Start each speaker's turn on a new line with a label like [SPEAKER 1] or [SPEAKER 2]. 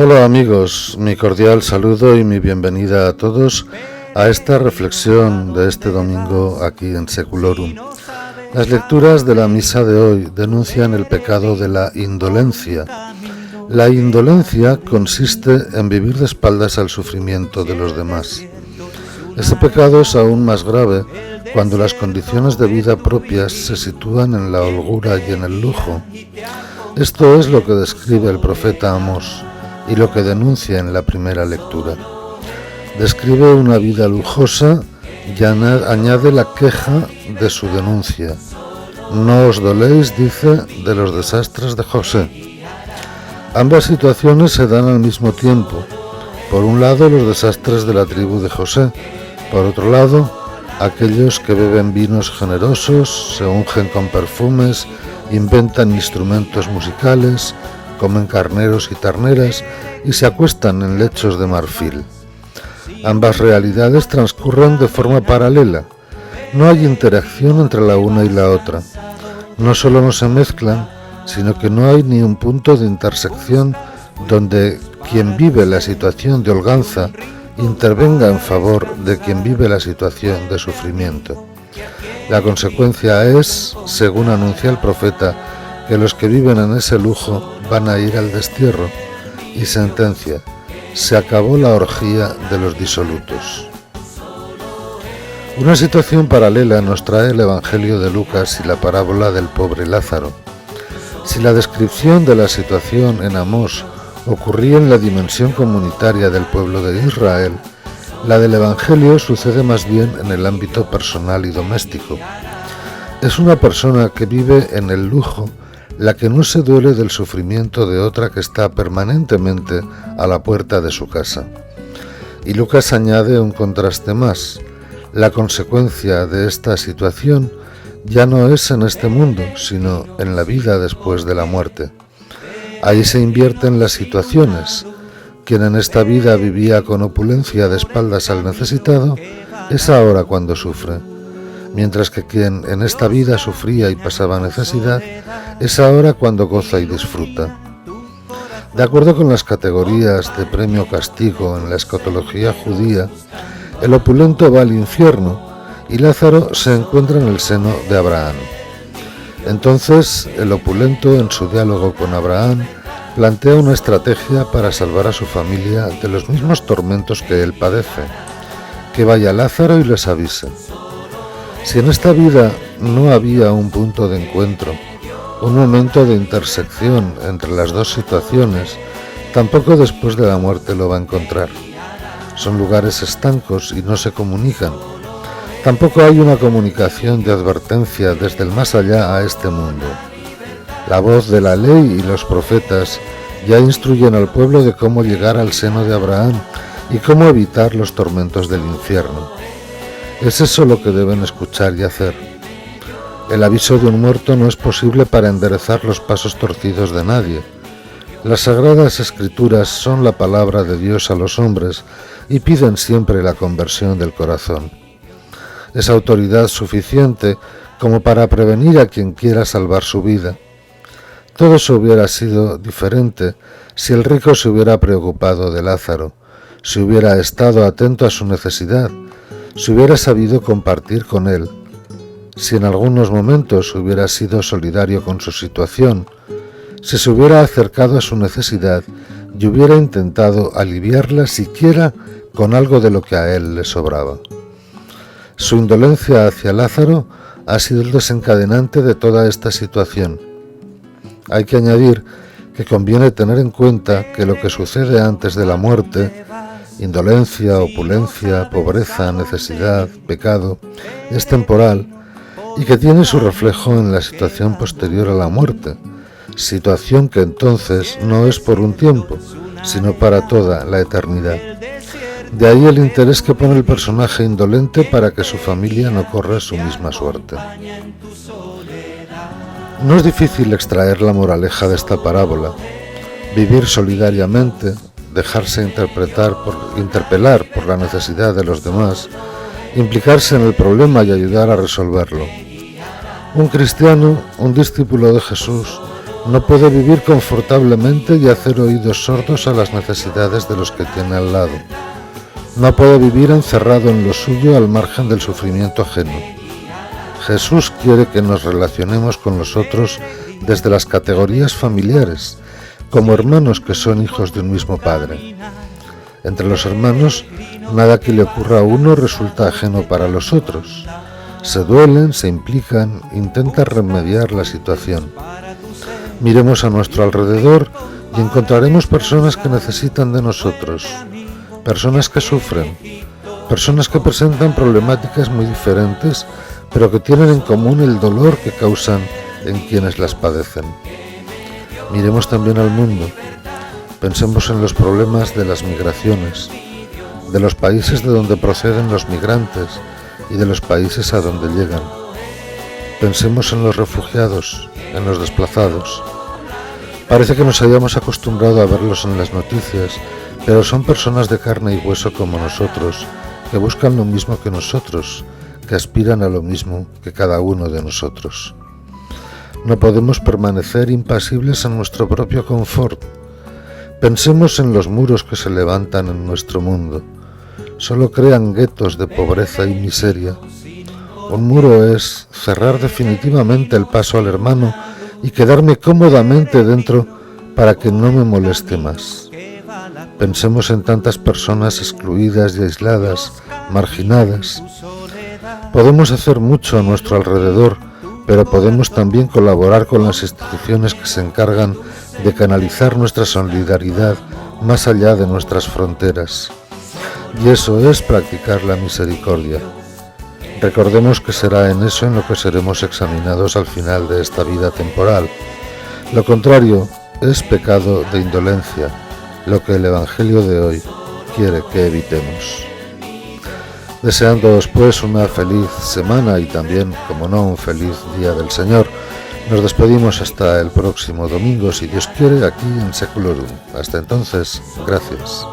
[SPEAKER 1] Hola amigos, mi cordial saludo y mi bienvenida a todos a esta reflexión de este domingo aquí en Seculorum. Las lecturas de la misa de hoy denuncian el pecado de la indolencia. La indolencia consiste en vivir de espaldas al sufrimiento de los demás. Ese pecado es aún más grave cuando las condiciones de vida propias se sitúan en la holgura y en el lujo. Esto es lo que describe el profeta Amós y lo que denuncia en la primera lectura. Describe una vida lujosa y añade la queja de su denuncia. No os doléis, dice, de los desastres de José. Ambas situaciones se dan al mismo tiempo. Por un lado, los desastres de la tribu de José. Por otro lado, aquellos que beben vinos generosos, se ungen con perfumes, inventan instrumentos musicales, comen carneros y terneras y se acuestan en lechos de marfil. Ambas realidades transcurren de forma paralela. No hay interacción entre la una y la otra. No solo no se mezclan, sino que no hay ni un punto de intersección donde quien vive la situación de holganza intervenga en favor de quien vive la situación de sufrimiento. La consecuencia es, según anuncia el profeta, que los que viven en ese lujo van a ir al destierro, y sentencia: se acabó la orgía de los disolutos. Una situación paralela nos trae el Evangelio de Lucas y la parábola del pobre Lázaro. Si la descripción de la situación en Amós ocurría en la dimensión comunitaria del pueblo de Israel, la del Evangelio sucede más bien en el ámbito personal y doméstico. Es una persona que vive en el lujo la que no se duele del sufrimiento de otra que está permanentemente a la puerta de su casa. Y Lucas añade un contraste más. La consecuencia de esta situación ya no es en este mundo, sino en la vida después de la muerte. Ahí se invierten las situaciones. Quien en esta vida vivía con opulencia de espaldas al necesitado, es ahora cuando sufre. Mientras que quien en esta vida sufría y pasaba necesidad, es ahora cuando goza y disfruta. De acuerdo con las categorías de premio-castigo en la escatología judía, el opulento va al infierno y Lázaro se encuentra en el seno de Abraham. Entonces, el opulento, en su diálogo con Abraham, plantea una estrategia para salvar a su familia de los mismos tormentos que él padece: que vaya Lázaro y les avise. Si en esta vida no había un punto de encuentro, un momento de intersección entre las dos situaciones, tampoco después de la muerte lo va a encontrar. Son lugares estancos y no se comunican. Tampoco hay una comunicación de advertencia desde el más allá a este mundo. La voz de la ley y los profetas ya instruyen al pueblo de cómo llegar al seno de Abraham y cómo evitar los tormentos del infierno. Es eso lo que deben escuchar y hacer. El aviso de un muerto no es posible para enderezar los pasos torcidos de nadie. Las Sagradas Escrituras son la palabra de Dios a los hombres y piden siempre la conversión del corazón. Es autoridad suficiente como para prevenir a quien quiera salvar su vida. Todo eso hubiera sido diferente si el rico se hubiera preocupado de Lázaro, si hubiera estado atento a su necesidad, si hubiera sabido compartir con él, si en algunos momentos hubiera sido solidario con su situación, si se hubiera acercado a su necesidad y hubiera intentado aliviarla siquiera con algo de lo que a él le sobraba. Su indolencia hacia Lázaro ha sido el desencadenante de toda esta situación. Hay que añadir que conviene tener en cuenta que lo que sucede antes de la muerte, indolencia, opulencia, pobreza, necesidad, pecado, es temporal y que tiene su reflejo en la situación posterior a la muerte, situación que entonces no es por un tiempo, sino para toda la eternidad. De ahí el interés que pone el personaje indolente para que su familia no corra su misma suerte. No es difícil extraer la moraleja de esta parábola: vivir solidariamente, dejarse interpelar por la necesidad de los demás, implicarse en el problema y ayudar a resolverlo. Un cristiano, un discípulo de Jesús, No puede vivir confortablemente y hacer oídos sordos a las necesidades de los que tiene al lado. No puede vivir encerrado en lo suyo al margen del sufrimiento ajeno. Jesús quiere que nos relacionemos con los otros desde las categorías familiares, como hermanos que son hijos de un mismo Padre. Entre los hermanos, nada que le ocurra a uno resulta ajeno para los otros. Se duelen, se implican, intentan remediar la situación. Miremos a nuestro alrededor y encontraremos personas que necesitan de nosotros, personas que sufren, personas que presentan problemáticas muy diferentes, pero que tienen en común el dolor que causan en quienes las padecen. Miremos también al mundo. Pensemos en los problemas de las migraciones, de los países de donde proceden los migrantes y de los países a donde llegan. Pensemos en los refugiados, en los desplazados. Parece que nos hayamos acostumbrado a verlos en las noticias, pero son personas de carne y hueso como nosotros, que buscan lo mismo que nosotros, que aspiran a lo mismo que cada uno de nosotros. No podemos permanecer impasibles en nuestro propio confort. Pensemos en los muros que se levantan en nuestro mundo. Solo crean guetos de pobreza y miseria. Un muro es cerrar definitivamente el paso al hermano y quedarme cómodamente dentro para que no me moleste más. Pensemos en tantas personas excluidas y aisladas, marginadas. Podemos hacer mucho a nuestro alrededor, pero podemos también colaborar con las instituciones que se encargan de canalizar nuestra solidaridad más allá de nuestras fronteras. Y eso es practicar la misericordia. Recordemos que será en eso en lo que seremos examinados al final de esta vida temporal. Lo contrario es pecado de indolencia, lo que el Evangelio de hoy quiere que evitemos. Deseándoos pues una feliz semana y también, como no, un feliz Día del Señor. Nos despedimos hasta el próximo domingo, si Dios quiere, aquí en Seculorum. Hasta entonces, gracias.